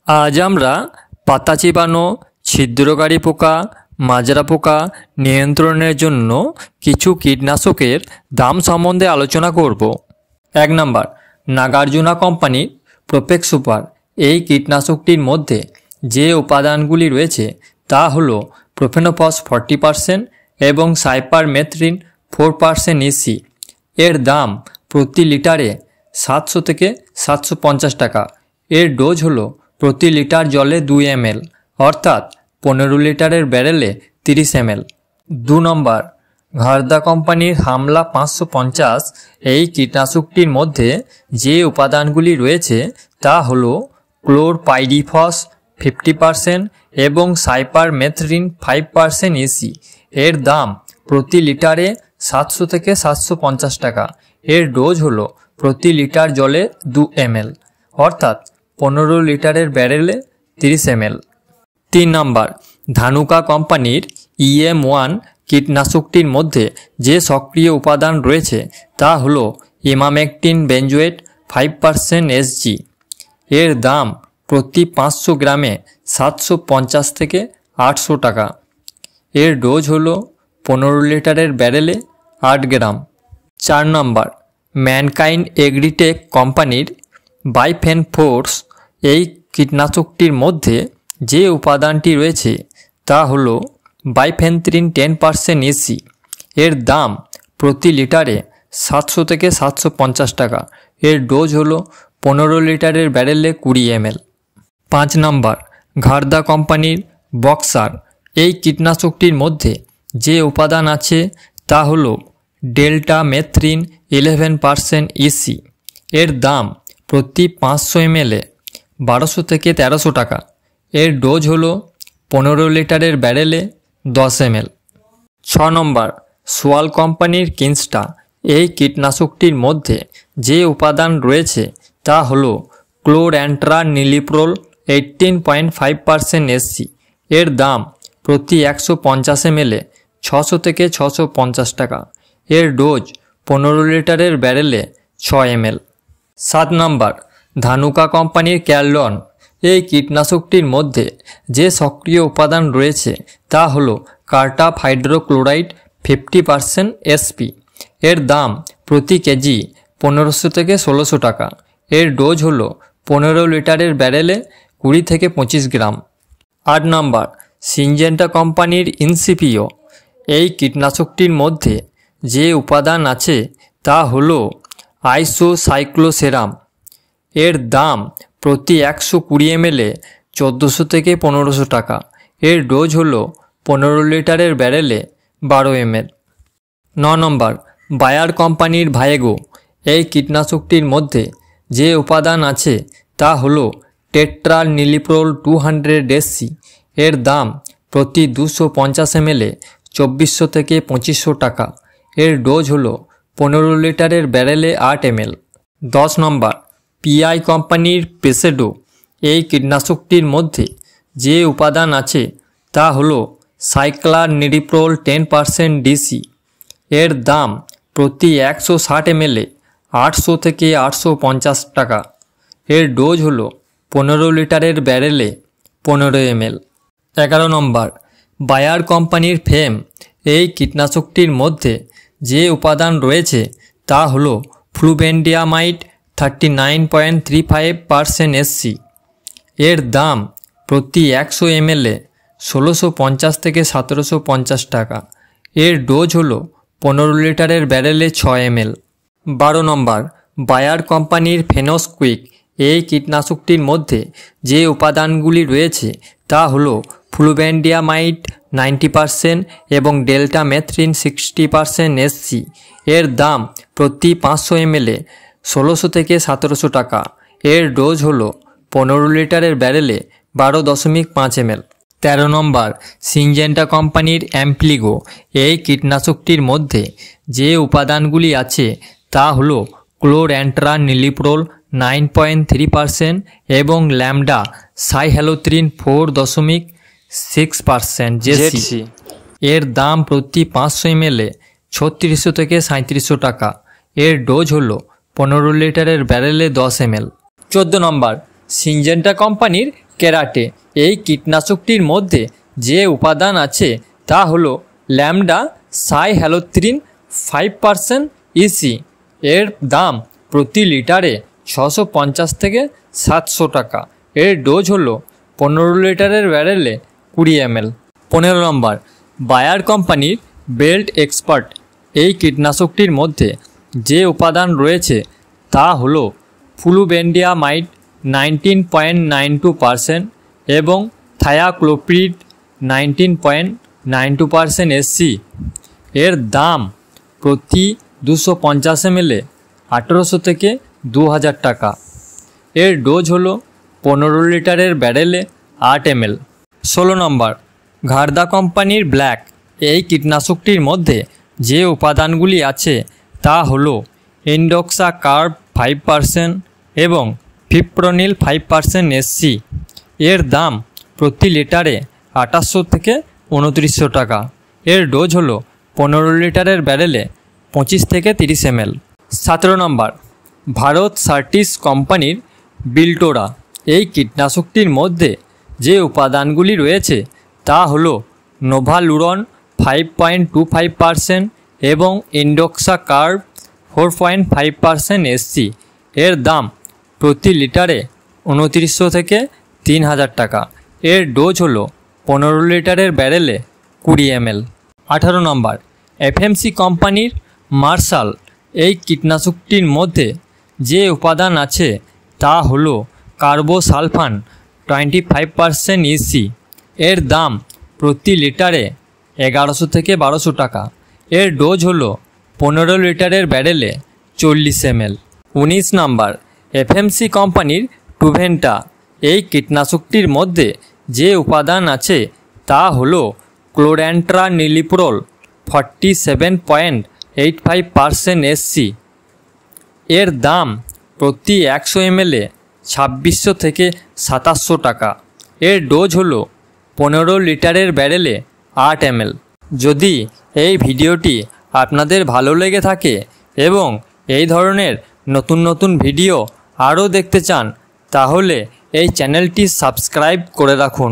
আজ আমরা পাতা চিবানো, ছিদ্রকারী পোকা, মাজরা পোকা নিয়ন্ত্রণের জন্য কিছু কীটনাশকের দাম সম্বন্ধে আলোচনা করব। 1 নম্বর, নাগার্জুনা কোম্পানির প্রোপেক্স সুপার। এই কীটনাশকটির মধ্যে যে উপাদানগুলি রয়েছে তা হলো প্রোফেনোফস 40% এবং সাইপারমেথ্রিন 4% ইসি। এর দাম প্রতি লিটারে 700 থেকে 750 টাকা। এর ডোজ হলো প্রতি লিটার জলে 2 ml, অর্থাৎ 15 লিটারের ব্যারেলে 30 ml। 2 নম্বর, ঘারদা কোম্পানির হামলা 550। এই কীটনাশকটির মধ্যে যে উপাদানগুলি রয়েছে তা হলো ক্লোরপাইরিফস 50% এবং সাইপারমেথ্রিন 5% ইসি। এর দাম প্রতি লিটারে 700 থেকে 750 টাকা। এর ডোজ হলো প্রতি লিটার জলে 2 ml, অর্থাৎ 15 লিটারের ব্যারেলে 30 ml। 3 নম্বর, ধানুকা কোম্পানির EM1 কীটনাশকটির মধ্যে যে সক্রিয় উপাদান রয়েছে তা হলো ইমামেকটিন বেঞ্জোয়েট 5% SG। এর দাম প্রতি 500 গ্রামে 750 থেকে 800 টাকা। এর ডোজ হলো 15 লিটারের ব্যারেলে 8 গ্রাম। 4 নম্বর, ম্যানকাইন্ড এগ্রিটেক কোম্পানির বাইফেনফোর্স। এই কীটনাশকটির মধ্যে যে উপাদানটি রয়েছে তা হলো বাইফেন্থ্রিন 10% ইসি। এর দাম প্রতি লিটারে 700 থেকে 750 টাকা। এর ডোজ হলো 15 লিটারের ব্যারেলে 20 ml। 5 নম্বর, ঘারদা কোম্পানির বক্সার। এই কীটনাশকটির মধ্যে যে উপাদান আছে তা হলো ডেল্টা মেথ্রিন 11% ইসি। এর দাম প্রতি 500 ml 1200 থেকে 1300 টাকা। এর ডোজ হলো 15 লিটারের ব্যারেলে 10 ml। 6 নম্বর, সোয়াল কোম্পানির কিনস্টা। এই কীটনাশকটির মধ্যে যে উপাদান রয়েছে তা হলো ক্লোরঅ্যান্ট্রানিলিপ্রোল 18.5% এসসি। এর দাম প্রতি 150 ml 600 থেকে 650 টাকা। এর ডোজ 15 লিটারের ব্যারেলে 6 ml। 7 নম্বর, ধানুকা কোম্পানির ক্যালডন। এই কীটনাশকটির মধ্যে যে সক্রিয় উপাদান রয়েছে তা হলো কার্টাপ হাইড্রোক্লোরাইড 50% এসপি। এর দাম প্রতি কেজি 1500 থেকে 1600 টাকা। এর ডোজ হলো 15 লিটারের ব্যারেলে 20 থেকে 25 গ্রাম। 8 নম্বর, সিনজেন্টা কোম্পানির ইনসিপিও। এই কীটনাশকটির মধ্যে যে উপাদান আছে তা হলো আইসোসাইক্লোসেরাম। এর দাম প্রতি 120 ml 1400 থেকে 1500 টাকা। এর ডোজ হলো 15 লিটারের ব্যারেলে 12 ml। 9 নম্বর, বায়ার কোম্পানির ভায়েগো। এই কীটনাশকটির মধ্যে যে উপাদান আছে তা হলো টেট্রানিলিপ্রোল 200 SC। এর দাম প্রতি 250 ml 2400 থেকে 2500 টাকা। এর ডোজ হলো 15 লিটারের ব্যারেলে 8 ml। 10 নম্বর, পিআই কোম্পানির পেসেডো। এই কীটনাশকটির মধ্যে যে উপাদান আছে তা হলো সাইক্লারনিডিপ্রোল 10% ডিসি। এর দাম প্রতি 160 ml 800 থেকে 850 টাকা। এর ডোজ হলো 15 লিটারের ব্যারেলে 15 ml। 11 নম্বর, বায়ার কোম্পানির ফেম। এই কীটনাশকটির মধ্যে যে উপাদান রয়েছে তা হলো ফ্লুবেন্ডিয়ামাইড 39.35% এসসি। এর দাম প্রতি 100 ml 1650 থেকে 1750 টাকা। এর ডোজ হলো 15 লিটারের ব্যারেলে 6 ml। 12 নম্বর, বায়ার কোম্পানির ফেনোস্কুইক। এই কীটনাশকটির মধ্যে যে উপাদানগুলি রয়েছে তা হলো ফ্লুবেন্ডিয়ামাইড 90% এবং ডেল্টা মেথ্রিন 60% এসসি। এর দাম প্রতি 500 ml 1600 থেকে 1700 টাকা। এর ডোজ হলো 15 লিটারের ব্যারেলে 12.5 ml। 13 নম্বর, সিনজেন্টা কোম্পানির অ্যাম্প্লিগো। এই কীটনাশকটির মধ্যে যে উপাদানগুলি আছে তা হলো ক্লোরঅ্যান্ট্রানিলিপ্রোল 9.3% এবং ল্যামডা সাইহ্যালোথ্রিন 4.6% জেসি। এর দাম প্রতি 500 ml 3600 থেকে 3700 টাকা। এর ডোজ হলো 15 লিটারের ব্যারেলে 10 ml। 14 নম্বর, সিনজেন্টা কোম্পানির কেরাটে এই কীটনাশকটির মধ্যে যে উপাদান আছে তা হলো ল্যামডা সাইহ্যালোথ্রিন 5% ইসি। এর দাম প্রতি লিটারে 650 থেকে 700 টাকা। এর ডোজ হলো 15 লিটারের ব্যারেলে 20 ml। 15 নম্বর, বায়ার কোম্পানির বেল্ট এক্সপার্ট এই কীটনাশকটির মধ্যে যে উপাদান রয়েছে তা হলো ফ্লুবেন্ডিয়ামাইড 19.92% এবং থায়াক্লোপ্রিড 19.92% এসসি। এর দাম প্রতি 250 ml 1800 থেকে 2000 টাকা। এর ডোজ হলো 15 লিটারের ব্যারেলে 8 ml। 16 নম্বর, ঘারদা কোম্পানির ব্ল্যাক এই কীটনাশকটির মধ্যে যে উপাদানগুলি আছে তা হলো ইন্ডক্সা কার্ব 5% এবং ফিপ্রোনিল 5% এসসি। এর দাম প্রতি লিটারে 2800 থেকে 2900 টাকা। এর ডোজ হলো 15 লিটারের ব্যারেলে 25 থেকে 30 ml। 17 নম্বর, ভারত সার্টিস কোম্পানির বিল্টোরা এই কীটনাশকটির মধ্যে যে উপাদানগুলি রয়েছে তা হলো নোভালুরন 5.25% এবং ইন্ডক্সা কার্ব 4.5% এসসি। এর দাম প্রতি লিটারে 2900 থেকে 3000 টাকা। এর ডোজ হলো 15 লিটারের ব্যারেলে 20 ml। 18 নম্বর, এফএমসি কোম্পানির মার্শাল এই কীটনাশকটির মধ্যে যে উপাদান আছে তা হলো কার্বোসালফান 25% ইসি। এর দাম প্রতি লিটারে 1100 থেকে 1200 টাকা। এর ডোজ হলো 15 লিটারের ব্যারেলে 40 ml। 19 নম্বর, এফএমসি কোম্পানির টুভেন্টা এই কীটনাশকটির মধ্যে যে উপাদান আছে তা হলো ক্লোরেন্ট্রানিলিপ্রোল 47.85% এসসি। এর দাম প্রতি 100 ml 2600 থেকে 2700 টাকা। এর ডোজ হলো 15 লিটারের ব্যারেলে 8 ml। যদি এই ভিডিওটি আপনাদের ভালো লেগে থাকে এবং এই ধরনের নতুন নতুন ভিডিও আরও দেখতে চান তাহলে এই চ্যানেলটি সাবস্ক্রাইব করে রাখুন।